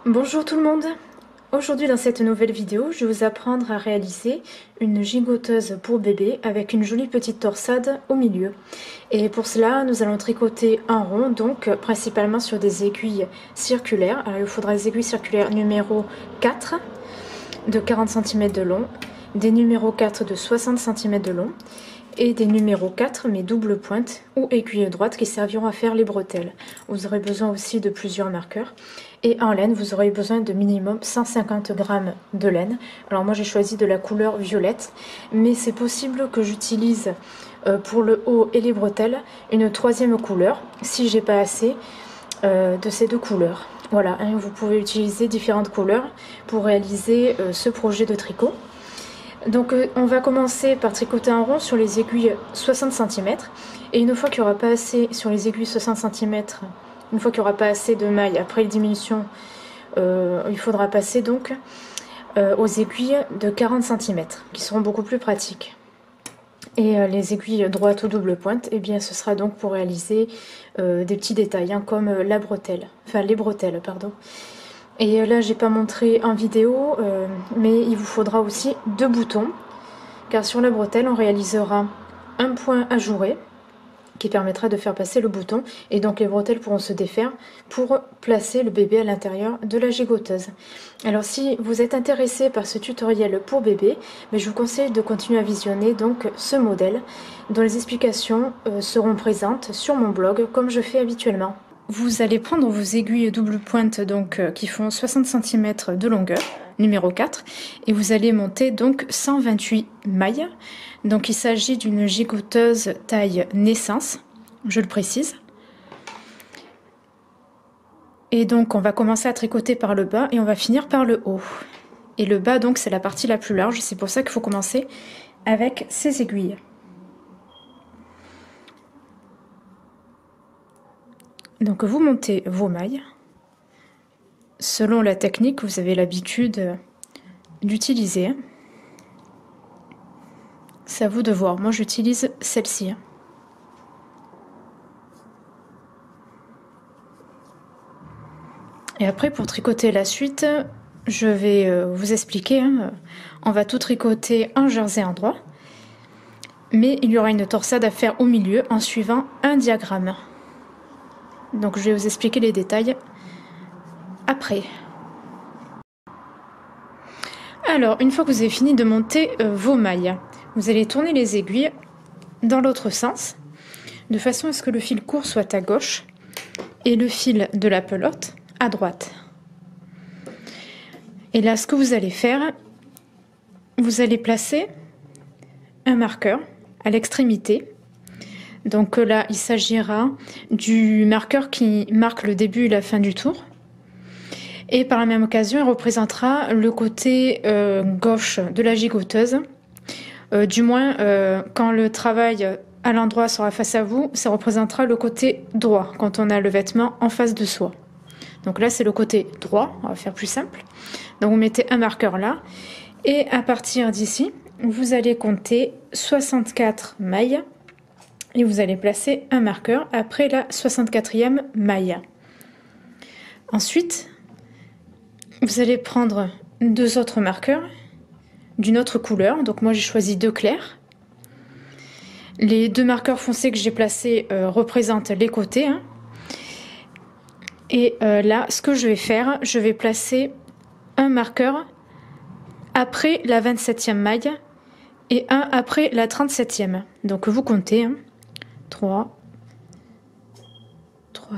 Bonjour tout le monde. Aujourd'hui dans cette nouvelle vidéo, je vais vous apprendre à réaliser une gigoteuse pour bébé avec une jolie petite torsade au milieu. Et pour cela, nous allons tricoter un rond, donc principalement sur des aiguilles circulaires. Alors il vous faudra des aiguilles circulaires numéro 4 de 40 cm de long, des numéros 4 de 60 cm de long et des numéros 4 mais double pointe ou aiguille droite qui serviront à faire les bretelles. Vous aurez besoin aussi de plusieurs marqueurs et en laine vous aurez besoin de minimum 150 g de laine. Alors moi j'ai choisi de la couleur violette, mais c'est possible que j'utilise pour le haut et les bretelles une troisième couleur si j'ai pas assez de ces deux couleurs. Voilà, hein, vous pouvez utiliser différentes couleurs pour réaliser ce projet de tricot. Donc on va commencer par tricoter un rond sur les aiguilles 60 cm et une fois qu'il n'y aura pas assez sur les aiguilles 60 cm, une fois qu'il n'y aura pas assez de mailles après les diminutions, il faudra passer donc aux aiguilles de 40 cm qui seront beaucoup plus pratiques. Et les aiguilles droites ou double pointe, eh bien ce sera donc pour réaliser des petits détails hein, comme la bretelle, enfin les bretelles pardon. Et là j'ai pas montré en vidéo, mais il vous faudra aussi deux boutons, car sur la bretelle on réalisera un point ajouré qui permettra de faire passer le bouton, et donc les bretelles pourront se défaire pour placer le bébé à l'intérieur de la gigoteuse. Alors si vous êtes intéressé par ce tutoriel pour bébé, mais je vous conseille de continuer à visionner donc ce modèle, dont les explications seront présentes sur mon blog comme je fais habituellement. Vous allez prendre vos aiguilles double pointe donc qui font 60 cm de longueur, numéro 4, et vous allez monter donc 128 mailles. Donc il s'agit d'une gigoteuse taille naissance, je le précise. Et donc on va commencer à tricoter par le bas et on va finir par le haut. Et le bas donc c'est la partie la plus large, c'est pour ça qu'il faut commencer avec ces aiguilles. Donc vous montez vos mailles selon la technique que vous avez l'habitude d'utiliser. C'est à vous de voir, moi j'utilise celle-ci. Et après pour tricoter la suite, je vais vous expliquer, hein, on va tout tricoter en jersey endroit, mais il y aura une torsade à faire au milieu en suivant un diagramme. Donc je vais vous expliquer les détails après. Alors, une fois que vous avez fini de monter vos mailles, vous allez tourner les aiguilles dans l'autre sens, de façon à ce que le fil court soit à gauche et le fil de la pelote à droite. Et là, ce que vous allez faire, vous allez placer un marqueur à l'extrémité. Donc là, il s'agira du marqueur qui marque le début et la fin du tour. Et par la même occasion, il représentera le côté gauche de la gigoteuse. Du moins, quand le travail à l'endroit sera face à vous, ça représentera le côté droit, quand on a le vêtement en face de soi. Donc là, c'est le côté droit, on va faire plus simple. Donc vous mettez un marqueur là. Et à partir d'ici, vous allez compter 64 mailles. Et vous allez placer un marqueur après la 64e maille. Ensuite, vous allez prendre deux autres marqueurs d'une autre couleur. Donc moi j'ai choisi deux clairs. Les deux marqueurs foncés que j'ai placés représentent les côtés. Hein. Et là, ce que je vais faire, je vais placer un marqueur après la 27e maille et un après la 37e. Donc vous comptez. Hein. 3,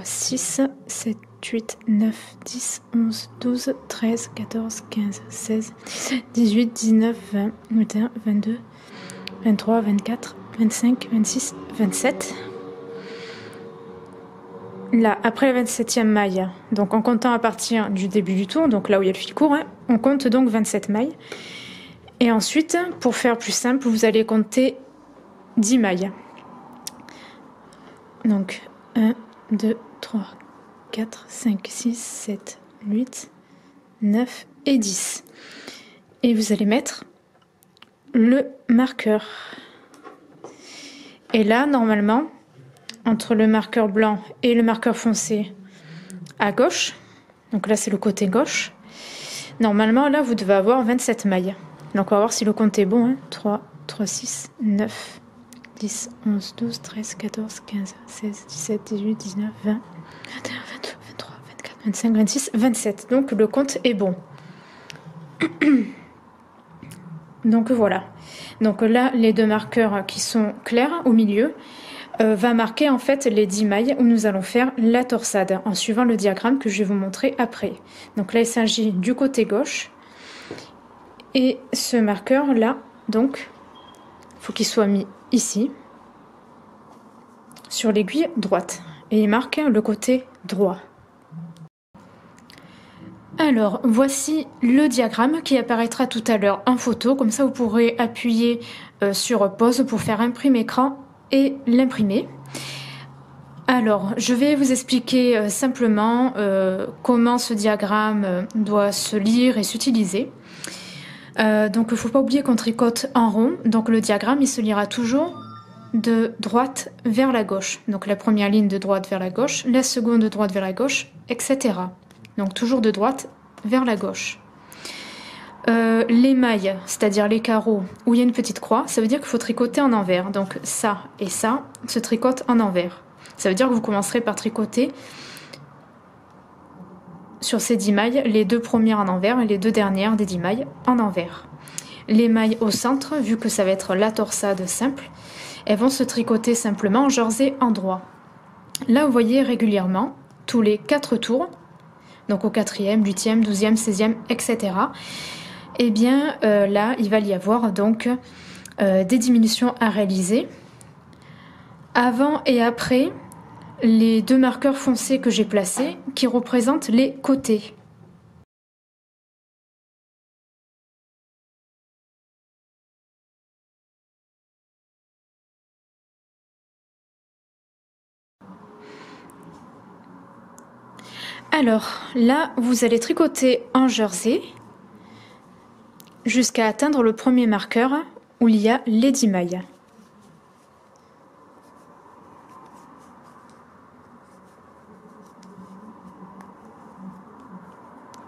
6, 7, 8, 9, 10, 11, 12, 13, 14, 15, 16, 18, 19, 20, 21, 22, 23, 24, 25, 26, 27. Là, après la 27e maille, donc en comptant à partir du début du tour, donc là où il y a le fil court, hein, on compte donc 27 mailles. Et ensuite, pour faire plus simple, vous allez compter 10 mailles. Donc 1, 2, 3, 4, 5, 6, 7, 8, 9 et 10. Et vous allez mettre le marqueur. Et là, normalement, entre le marqueur blanc et le marqueur foncé à gauche, Donc là, c'est le côté gauche. Normalement, là, vous devez avoir 27 mailles. Donc, on va voir si le compte est bon. 3, 3, 6, 9, 10, 11, 12, 13, 14, 15, 16, 17, 18, 19, 20, 21, 22, 23, 24, 25, 26, 27. Donc, le compte est bon. Donc, voilà. Donc là, les deux marqueurs qui sont clairs au milieu va marquer en fait les 10 mailles où nous allons faire la torsade en suivant le diagramme que je vais vous montrer après. Donc là, il s'agit du côté gauche et ce marqueur là, donc, il faut qu'il soit mis ici sur l'aiguille droite et il marque le côté droit. Alors, voici le diagramme qui apparaîtra tout à l'heure en photo, comme ça vous pourrez appuyer sur pause pour faire imprimer écran et l'imprimer. Alors, je vais vous expliquer simplement comment ce diagramme doit se lire et s'utiliser. Donc, il ne faut pas oublier qu'on tricote en rond, donc le diagramme il se lira toujours de droite vers la gauche. Donc la première ligne de droite vers la gauche, la seconde de droite vers la gauche, etc. Donc toujours de droite vers la gauche. Les mailles, c'est-à-dire les carreaux où il y a une petite croix, ça veut dire qu'il faut tricoter en envers. Donc ça et ça se tricotent en envers. Ça veut dire que vous commencerez par tricoter sur ces 10 mailles, les 2 premières en envers et les 2 dernières des 10 mailles en envers. Les mailles au centre, vu que ça va être la torsade simple, elles vont se tricoter simplement en jersey en droit. Là, vous voyez régulièrement, tous les 4 tours, donc au 4e, 8e, 12e, 16e, etc. Et bien là, il va y avoir donc des diminutions à réaliser. Avant et après, les 2 marqueurs foncés que j'ai placés qui représentent les côtés. Alors là, vous allez tricoter en jersey jusqu'à atteindre le premier marqueur où il y a les 10 mailles.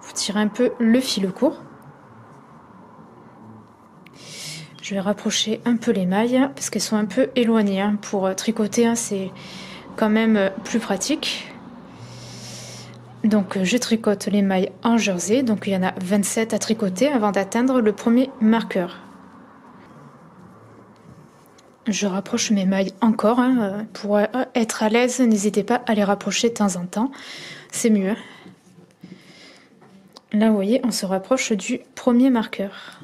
Vous tirez un peu le fil court. Je vais rapprocher un peu les mailles parce qu'elles sont un peu éloignées. Pour tricoter, c'est quand même plus pratique. Donc je tricote les mailles en jersey, donc il y en a 27 à tricoter avant d'atteindre le premier marqueur. Je rapproche mes mailles encore, pour être à l'aise, n'hésitez pas à les rapprocher de temps en temps, c'est mieux. Là vous voyez, on se rapproche du premier marqueur.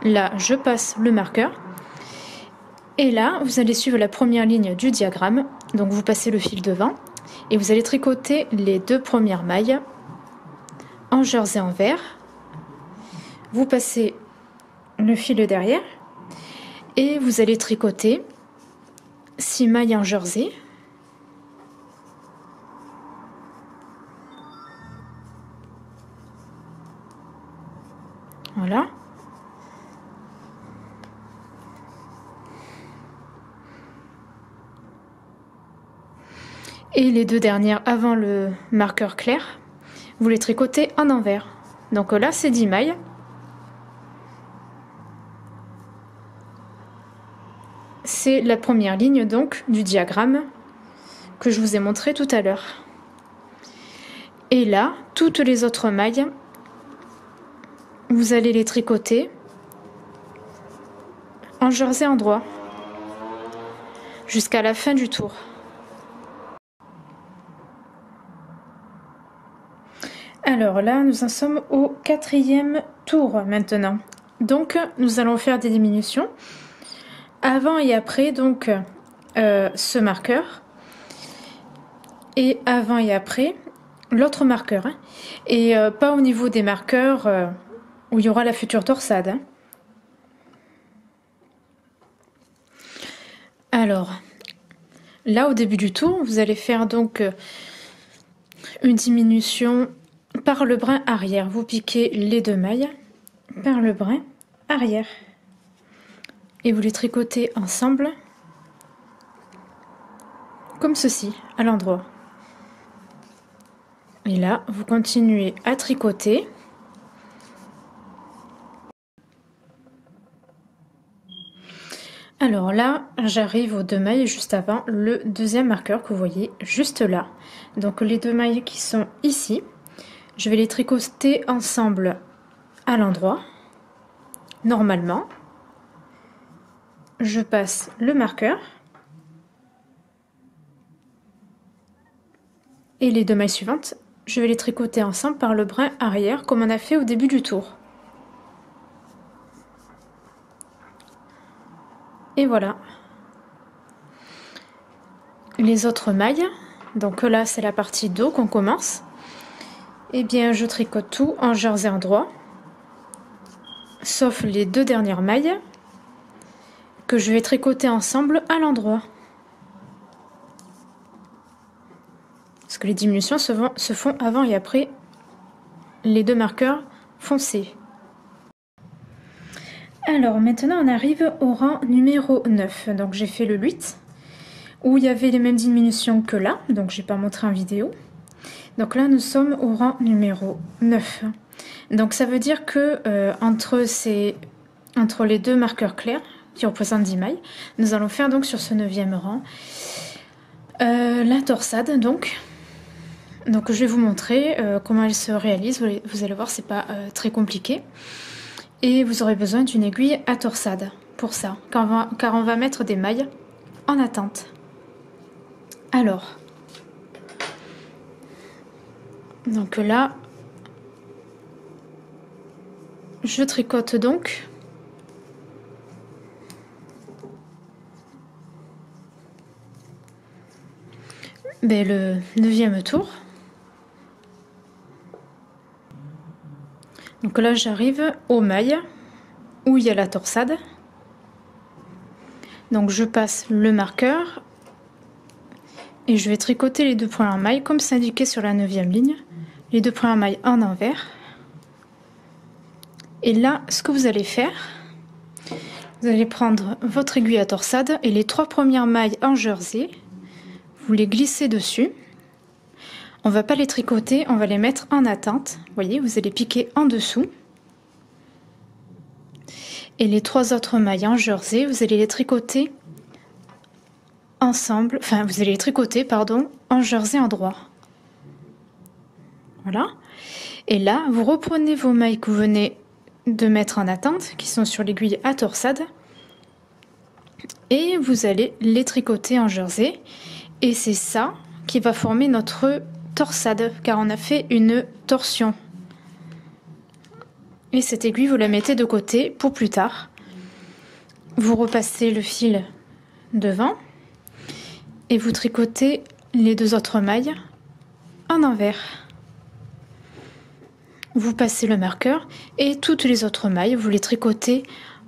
Là, je passe le marqueur. Et là, vous allez suivre la première ligne du diagramme. Donc, vous passez le fil devant. Et vous allez tricoter les 2 premières mailles en jersey envers. Vous passez le fil derrière. Et vous allez tricoter 6 mailles en jersey. Voilà. Et les 2 dernières avant le marqueur clair, vous les tricotez en envers. Donc là, c'est 10 mailles. C'est la première ligne donc du diagramme que je vous ai montré tout à l'heure. Et là, toutes les autres mailles, vous allez les tricoter en jersey en droit jusqu'à la fin du tour. Alors là, nous en sommes au 4e tour maintenant. Donc, nous allons faire des diminutions avant et après donc ce marqueur et avant et après l'autre marqueur. Et pas au niveau des marqueurs où il y aura la future torsade. Alors, là au début du tour, vous allez faire donc une diminution par le brin arrière. Vous piquez les 2 mailles par le brin arrière. et vous les tricotez ensemble comme ceci à l'endroit. Et là vous continuez à tricoter. Alors là, j'arrive aux 2 mailles juste avant le deuxième marqueur que vous voyez juste là. Donc les 2 mailles qui sont ici, je vais les tricoter ensemble à l'endroit. Normalement, je passe le marqueur et les 2 mailles suivantes, je vais les tricoter ensemble par le brin arrière comme on a fait au début du tour. Et voilà. Les autres mailles, donc là c'est la partie dos qu'on commence. Et bien je tricote tout en jersey endroit, sauf les 2 dernières mailles que je vais tricoter ensemble à l'endroit. Parce que les diminutions se font avant et après les 2 marqueurs foncés. Alors maintenant on arrive au rang numéro 9, donc j'ai fait le 8 où il y avait les mêmes diminutions que là, donc j'ai pas montré en vidéo. Donc là nous sommes au rang numéro 9. Donc ça veut dire que entre les 2 marqueurs clairs qui représentent 10 mailles, nous allons faire donc sur ce 9e rang la torsade donc. Donc je vais vous montrer comment elle se réalise, vous allez voir c'est pas très compliqué. Et vous aurez besoin d'une aiguille à torsade pour ça, car on va mettre des mailles en attente. Alors, donc là, je tricote donc le 9e tour. Donc là j'arrive aux mailles où il y a la torsade. Donc je passe le marqueur et je vais tricoter les 2 premières mailles comme c'est indiqué sur la 9e ligne. Les 2 premières mailles en envers. Et là ce que vous allez faire, vous allez prendre votre aiguille à torsade et les 3 premières mailles en jersey, vous les glissez dessus. On va pas les tricoter, on va les mettre en attente. Vous voyez, vous allez piquer en dessous. Et les 3 autres mailles en jersey, vous allez les tricoter ensemble. Enfin, vous allez les tricoter, pardon, en jersey endroit. Voilà. Et là, vous reprenez vos mailles que vous venez de mettre en attente, qui sont sur l'aiguille à torsade. Et vous allez les tricoter en jersey. Et c'est ça qui va former notre torsade, car on a fait une torsion. Et cette aiguille vous la mettez de côté pour plus tard. Vous repassez le fil devant et vous tricotez les 2 autres mailles en envers. Vous passez le marqueur et toutes les autres mailles vous les tricotez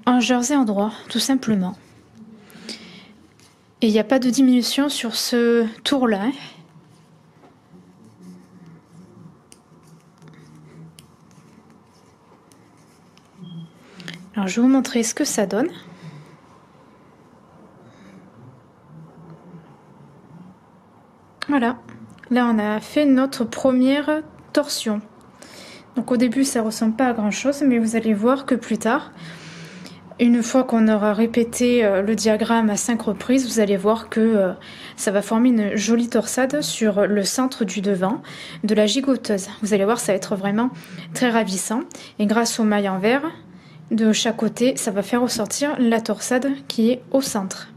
en jersey endroit tout simplement. Et il n'y a pas de diminution sur ce tour là. Alors je vais vous montrer ce que ça donne. Voilà, là on a fait notre première torsion. Donc au début ça ressemble pas à grand chose, mais vous allez voir que plus tard, une fois qu'on aura répété le diagramme à 5 reprises, vous allez voir que ça va former une jolie torsade sur le centre du devant de la gigoteuse. Vous allez voir, ça va être vraiment très ravissant. Et grâce aux mailles en vert de chaque côté, ça va faire ressortir la torsade qui est au centre.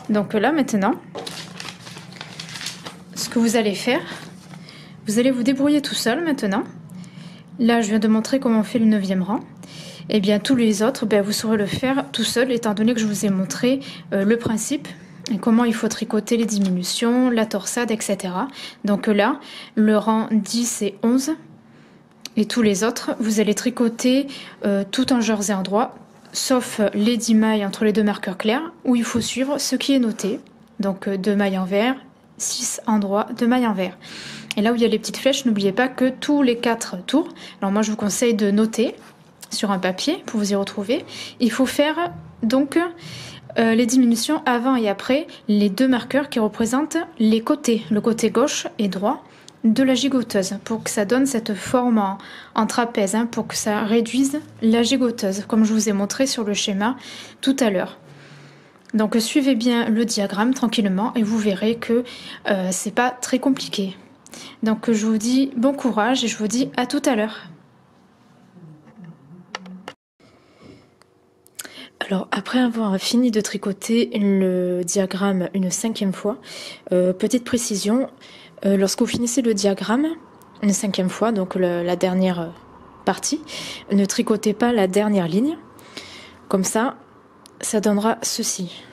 Donc là maintenant, ce que vous allez faire, vous allez vous débrouiller tout seul maintenant. Là je viens de montrer comment on fait le 9e rang. Et bien tous les autres, vous saurez le faire tout seul, étant donné que je vous ai montré le principe et comment il faut tricoter les diminutions, la torsade, etc. Donc là, le rang 10 et 11 et tous les autres, vous allez tricoter tout en jersey endroit, sauf les 10 mailles entre les 2 marqueurs clairs, où il faut suivre ce qui est noté. Donc 2 mailles en vert, 6 endroits, 2 mailles en vert. Et là où il y a les petites flèches, n'oubliez pas que tous les 4 tours, alors moi je vous conseille de noter sur un papier pour vous y retrouver. Il faut faire donc les diminutions avant et après les deux marqueurs qui représentent les côtés, le côté gauche et droit de la gigoteuse, pour que ça donne cette forme en trapèze, hein, pour que ça réduise la gigoteuse, comme je vous ai montré sur le schéma tout à l'heure. Donc suivez bien le diagramme tranquillement et vous verrez que c'est pas très compliqué. Donc je vous dis bon courage et je vous dis à tout à l'heure. Alors après avoir fini de tricoter le diagramme une 5e fois, petite précision, lorsque vous finissez le diagramme une 5e fois, donc la dernière partie, ne tricotez pas la dernière ligne, comme ça donnera ceci.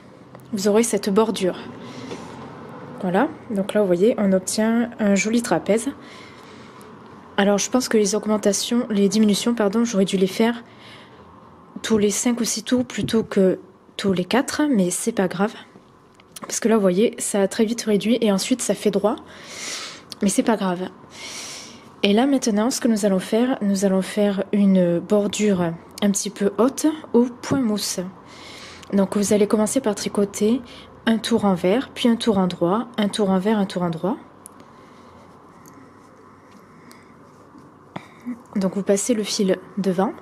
Vous aurez cette bordure. Voilà, donc là vous voyez, on obtient un joli trapèze. Alors je pense que les diminutions, pardon, j'aurais dû les faire tous les 5 ou 6 tours plutôt que tous les 4, mais c'est pas grave. Parce que là vous voyez, ça a très vite réduit et ensuite ça fait droit, mais c'est pas grave. Et là maintenant, ce que nous allons faire une bordure un petit peu haute au point mousse. Donc vous allez commencer par tricoter un tour envers, puis un tour endroit, un tour envers, un tour endroit. Donc vous passez le fil devant,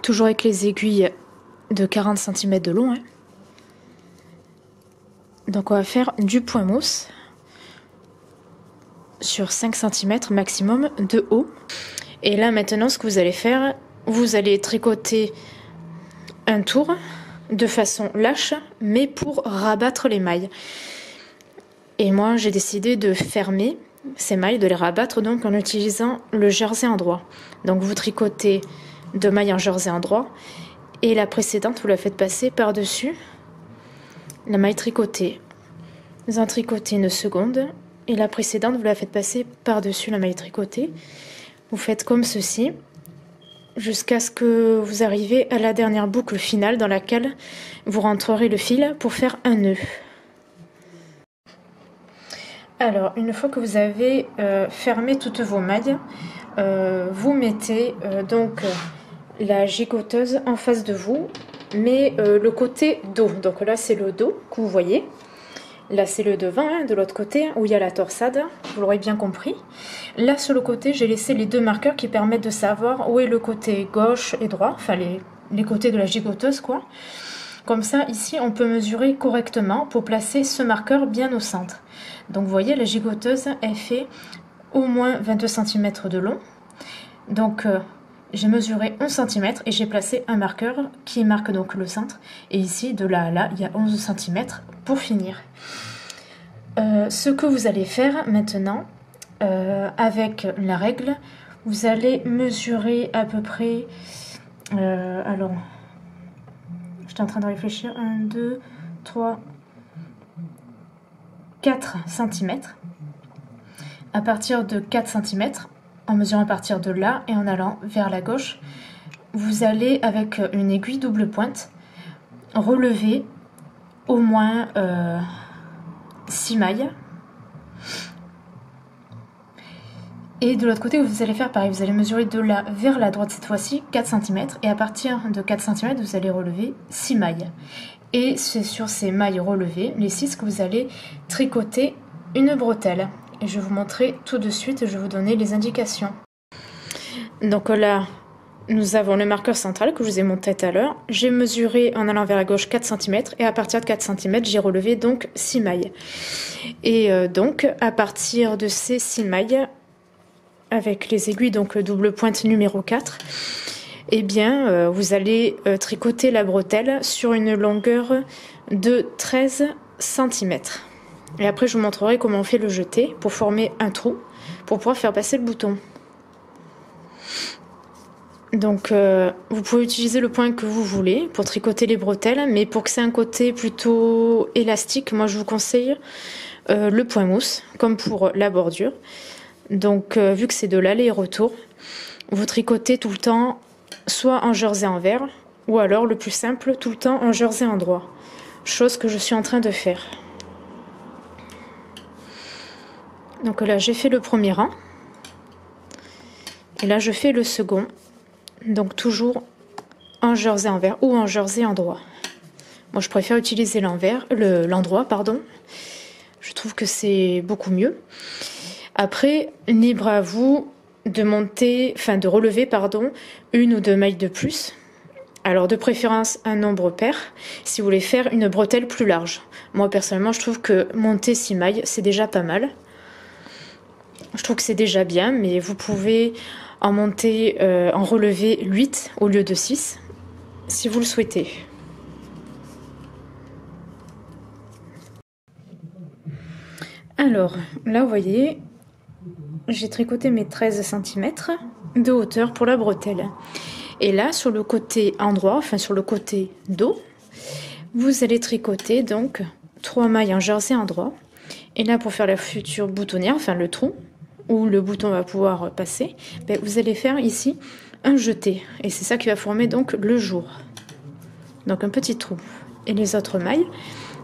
toujours avec les aiguilles de 40 cm de long. Hein. Donc on va faire du point mousse sur 5 cm maximum de haut. Et là maintenant, ce que vous allez faire, vous allez tricoter un tour de façon lâche, mais pour rabattre les mailles. Et moi j'ai décidé de fermer ces mailles, de les rabattre donc en utilisant le jersey endroit. Donc vous tricotez 2 mailles en jersey endroit et la précédente vous la faites passer par dessus la maille tricotée. Vous en tricotez une seconde et la précédente vous la faites passer par dessus la maille tricotée. Vous faites comme ceci jusqu'à ce que vous arrivez à la dernière boucle finale dans laquelle vous rentrerez le fil pour faire un nœud. Alors, une fois que vous avez fermé toutes vos mailles, vous mettez donc la gigoteuse en face de vous, mais le côté dos. Donc là, c'est le dos que vous voyez. Là, c'est le devant, hein, de l'autre côté, où il y a la torsade, vous l'aurez bien compris. Là, sur le côté, j'ai laissé les deux marqueurs qui permettent de savoir où est le côté gauche et droit, enfin les côtés de la gigoteuse, quoi. Comme ça, ici, on peut mesurer correctement pour placer ce marqueur bien au centre. Donc, vous voyez, la gigoteuse, elle fait au moins 22 cm de long. Donc, j'ai mesuré 11 cm et j'ai placé un marqueur qui marque donc le centre. Et ici, de là à là, il y a 11 cm pour finir. Ce que vous allez faire maintenant, avec la règle, vous allez mesurer à peu près... alors, j'étais en train de réfléchir. 1, 2, 3, 4 cm. À partir de 4 cm, en mesurant à partir de là et en allant vers la gauche, vous allez, avec une aiguille double pointe, relever au moins 6 mailles. Et de l'autre côté, vous allez faire pareil, vous allez mesurer de là vers la droite cette fois-ci, 4 cm, et à partir de 4 cm, vous allez relever 6 mailles. Et c'est sur ces mailles relevées, les 6, que vous allez tricoter une bretelle. Et je vais vous montrer tout de suite, je vais vous donner les indications. Donc là, nous avons le marqueur central que je vous ai montré tout à l'heure. J'ai mesuré en allant vers la gauche 4 cm et à partir de 4 cm, j'ai relevé donc 6 mailles. Et donc, à partir de ces 6 mailles, avec les aiguilles, donc double pointe numéro 4, eh bien, vous allez tricoter la bretelle sur une longueur de 13 cm. Et après, je vous montrerai comment on fait le jeté pour former un trou, pour pouvoir faire passer le bouton. Donc, vous pouvez utiliser le point que vous voulez pour tricoter les bretelles, mais pour que c'est un côté plutôt élastique, moi je vous conseille le point mousse, comme pour la bordure. Donc, vu que c'est de l'aller et retour, vous tricotez tout le temps soit en jersey envers, ou alors le plus simple, tout le temps en jersey endroit. Chose que je suis en train de faire. Donc là, j'ai fait le premier rang. Et là je fais le second, donc toujours en jersey envers ou en jersey endroit. Moi je préfère utiliser l'endroit, pardon. Je trouve que c'est beaucoup mieux. Après, libre à vous de relever, une ou deux mailles de plus. Alors de préférence un nombre pair si vous voulez faire une bretelle plus large. Moi personnellement je trouve que monter 6 mailles c'est déjà pas mal. Je trouve que c'est déjà bien, mais vous pouvez en relever 8 au lieu de 6 si vous le souhaitez. Alors là vous voyez, j'ai tricoté mes 13 cm de hauteur pour la bretelle. Et là, sur le côté endroit, enfin sur le côté dos, vous allez tricoter donc 3 mailles en jersey endroit. Et là, pour faire la future boutonnière, enfin le trou, où le bouton va pouvoir passer, vous allez faire ici un jeté. Et c'est ça qui va former donc le jour. Donc un petit trou. Et les autres mailles,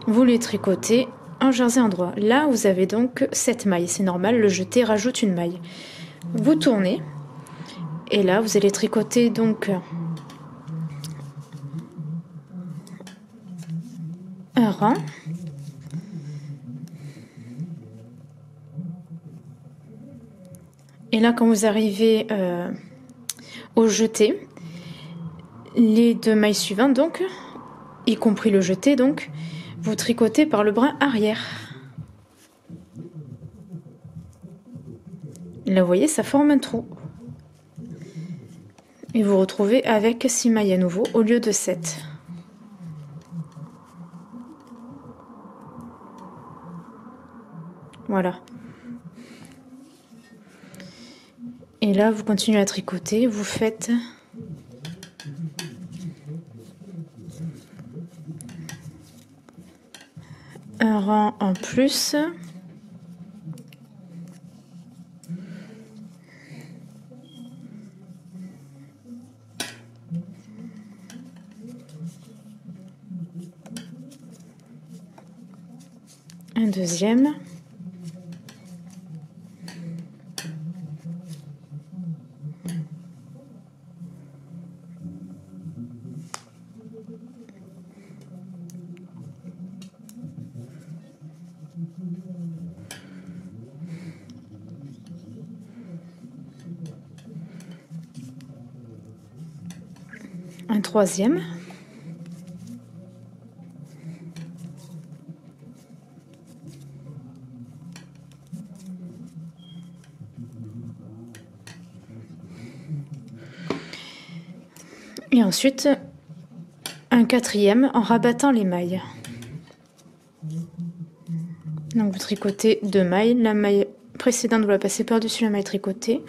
vous les tricotez en jersey endroit. Là, vous avez donc 7 mailles. C'est normal, le jeté rajoute une maille. Vous tournez. Et là, vous allez tricoter donc un rang. Et là, quand vous arrivez au jeté, les 2 mailles suivantes, donc, y compris le jeté, donc, vous tricotez par le brin arrière. Là, vous voyez, ça forme un trou. Et vous retrouvez avec 6 mailles à nouveau au lieu de 7. Voilà. Et là, vous continuez à tricoter, vous faites un rang en plus. Un deuxième. Un troisième. Et ensuite, un quatrième en rabattant les mailles. Donc vous tricotez 2 mailles, la maille précédente vous la passez par-dessus la maille tricotée.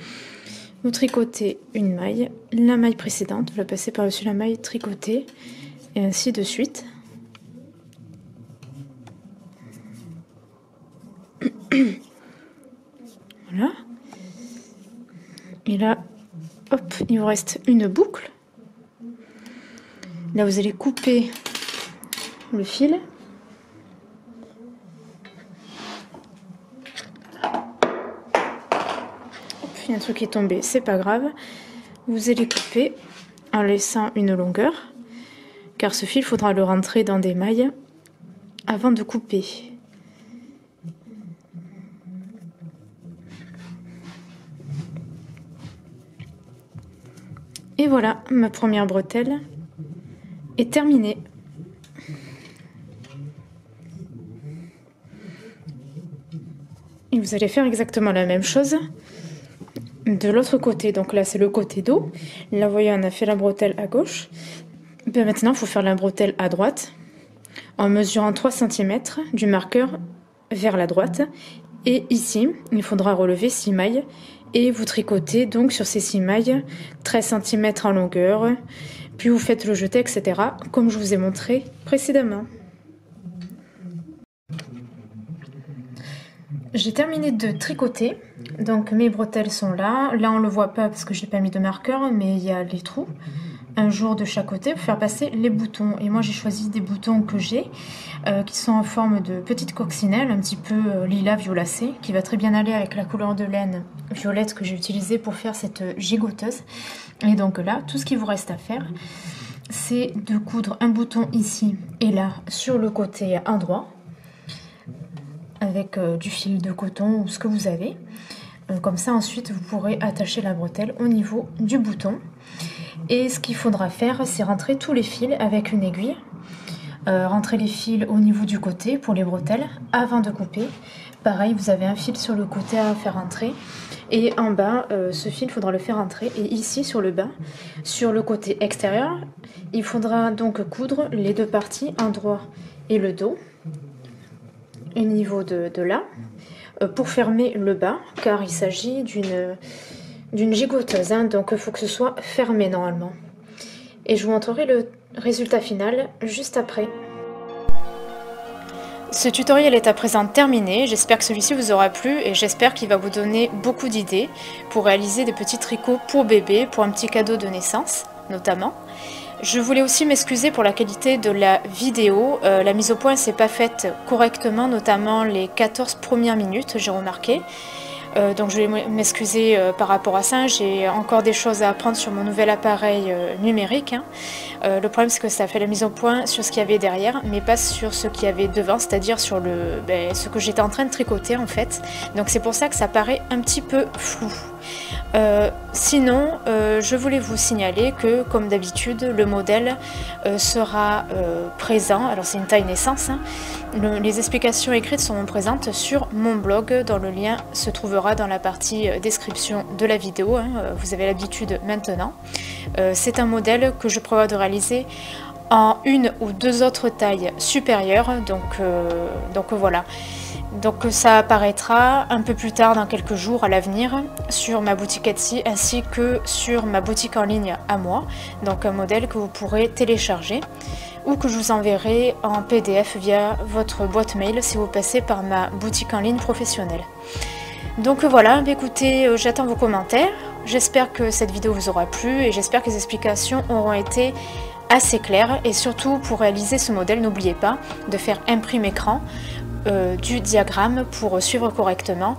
Vous tricotez une maille, la maille précédente vous la passez par-dessus la maille tricotée, et ainsi de suite. Voilà. Et là, hop, il vous reste une boucle. Là, vous allez couper le fil. Il y a un truc qui est tombé, c'est pas grave. Vous allez couper en laissant une longueur, car ce fil, il faudra le rentrer dans des mailles avant de couper. Et voilà, ma première bretelle est terminée. Et vous allez faire exactement la même chose de l'autre côté. Donc là, c'est le côté dos. Là, vous voyez, on a fait la bretelle à gauche. Bien, maintenant, il faut faire la bretelle à droite en mesurant 3 cm du marqueur vers la droite. Et ici, il faudra relever 6 mailles et vous tricotez donc sur ces 6 mailles 13 cm en longueur. Puis vous faites le jeté, etc. comme je vous ai montré précédemment. J'ai terminé de tricoter, donc mes bretelles sont là. Là on ne le voit pas parce que je n'ai pas mis de marqueur, mais il y a les trous. un jour de chaque côté pour faire passer les boutons. Et moi j'ai choisi des boutons que j'ai qui sont en forme de petites coccinelles, un petit peu lilas violacé, qui va très bien aller avec la couleur de laine violette que j'ai utilisée pour faire cette gigoteuse. Et donc là, tout ce qu'il vous reste à faire, c'est de coudre un bouton ici et là sur le côté endroit avec du fil de coton ou ce que vous avez. Comme ça ensuite vous pourrez attacher la bretelle au niveau du bouton. Et ce qu'il faudra faire, c'est rentrer tous les fils avec une aiguille. Rentrer les fils au niveau du côté pour les bretelles avant de couper. Pareil, vous avez un fil sur le côté à faire entrer. Et en bas, ce fil, il faudra le faire entrer. Et ici, sur le bas, sur le côté extérieur, il faudra donc coudre les deux parties, endroit et le dos, au niveau de là, pour fermer le bas, car il s'agit d'une gigoteuse, hein, donc il faut que ce soit fermé normalement. Et je vous montrerai le résultat final juste après. Ce tutoriel est à présent terminé, j'espère que celui-ci vous aura plu et j'espère qu'il va vous donner beaucoup d'idées pour réaliser des petits tricots pour bébé, pour un petit cadeau de naissance notamment. Je voulais aussi m'excuser pour la qualité de la vidéo, la mise au point s'est pas faite correctement, notamment les 14 premières minutes, j'ai remarqué. Donc je vais m'excuser par rapport à ça, j'ai encore des choses à apprendre sur mon nouvel appareil numérique. Hein. Le problème c'est que ça fait la mise au point sur ce qu'il y avait derrière, mais pas sur ce qu'il y avait devant, c'est-à-dire sur ce que j'étais en train de tricoter en fait. Donc c'est pour ça que ça paraît un petit peu flou. Sinon, je voulais vous signaler que, comme d'habitude, le modèle sera présent. Alors c'est une taille naissance. Hein. Les explications écrites seront présentes sur mon blog, dont le lien se trouvera dans la partie description de la vidéo. Hein. Vous avez l'habitude maintenant. C'est un modèle que je prévois de réaliser en une ou deux autres tailles supérieures. Donc voilà. Donc ça apparaîtra un peu plus tard dans quelques jours à l'avenir sur ma boutique Etsy ainsi que sur ma boutique en ligne à moi. Donc un modèle que vous pourrez télécharger ou que je vous enverrai en PDF via votre boîte mail si vous passez par ma boutique en ligne professionnelle. Donc voilà, écoutez, j'attends vos commentaires. J'espère que cette vidéo vous aura plu et j'espère que les explications auront été assez claires. Et surtout, pour réaliser ce modèle, n'oubliez pas de faire imprime écran du diagramme pour suivre correctement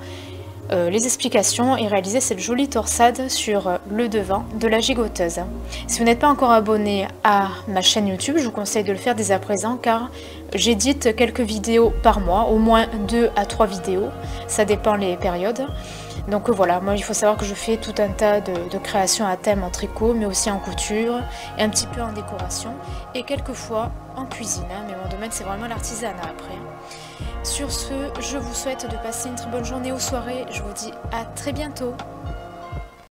les explications et réaliser cette jolie torsade sur le devant de la gigoteuse. Si vous n'êtes pas encore abonné à ma chaîne YouTube, je vous conseille de le faire dès à présent car j'édite quelques vidéos par mois, au moins 2 à 3 vidéos, ça dépend les périodes. Donc voilà, moi il faut savoir que je fais tout un tas de créations à thème en tricot, mais aussi en couture, et un petit peu en décoration, et quelquefois en cuisine, hein, mais mon domaine c'est vraiment l'artisanat après. Sur ce, je vous souhaite de passer une très bonne journée ou soirée, je vous dis à très bientôt.